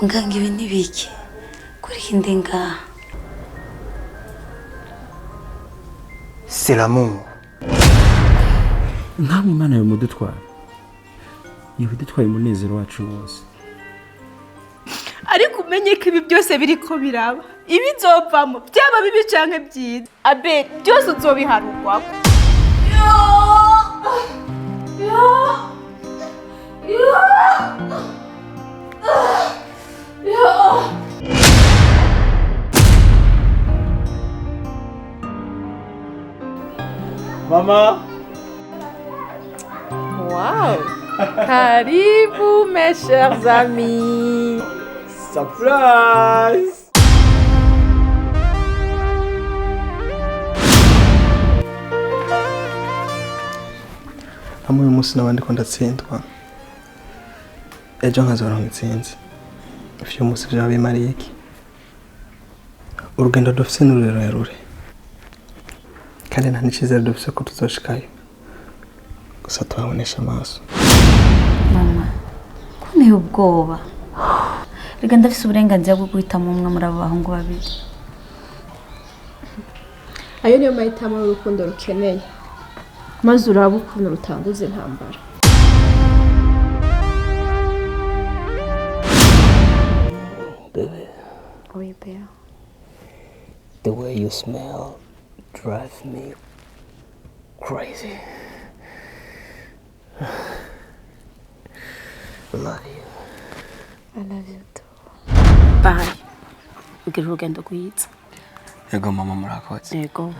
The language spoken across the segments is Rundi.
Muganga ibi nibiki kuri hindi ngaha. C'est l'amour. Nkamwe Imana yo mudutwara. Iyo dutwaye umunezero wacu wose. Ariko umenye ko ibi byose biriko biraba. Ibizovamo byaba bibi canke byiza. Abe byose uzobiharugwa. Mama. Wow. Karibu mes chers amis. Surprise. Hamwe uyu munsi nabandi ko ndatsindwa. Ejo nkazoronka intsinzi. Ivyo munsi vyaba bimariye iki? Urugendo dufise n'ururerure. Kandi nta n'icizere dufise ko tuzoshikayo. Gusa tuhabonesha amaso. Mama, ko niyo ubwoba. Rega ndafise uburenganzira bwo guhitamo umwe muri abo bahungu babiri. Ayo niyo mahitamo y'urukundo rukeneye. Maze uraba ukuntu rutanguza intambara. Baby. Oui, Père. The way you smell drives me crazy. I love you. I love you too. Bye. Ugira urugendo rwiza. Yego mama murakoze. Yego.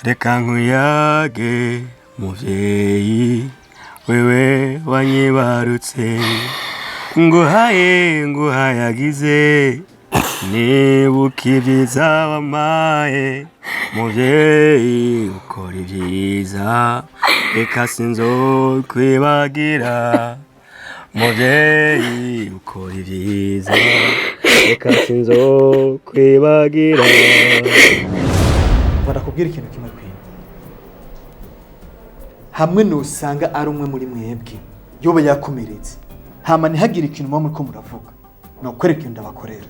Reka nkuyage muvyeyi wewe wanyibarutse nguhayagize nibuka ibyiza wamaye muvyeyi ukora ibyiza reka sinzokwibagira muvyeyi ukora ibyiza reka sinzokwibagira. Barakubwira ikintu kimwe kwini. Hamwe nusanga ari umwe muri mwebwe yoba yakomeretse. Hama ntihagire ikintu mwa muri ko muravuga. No kwereka inda bakorera.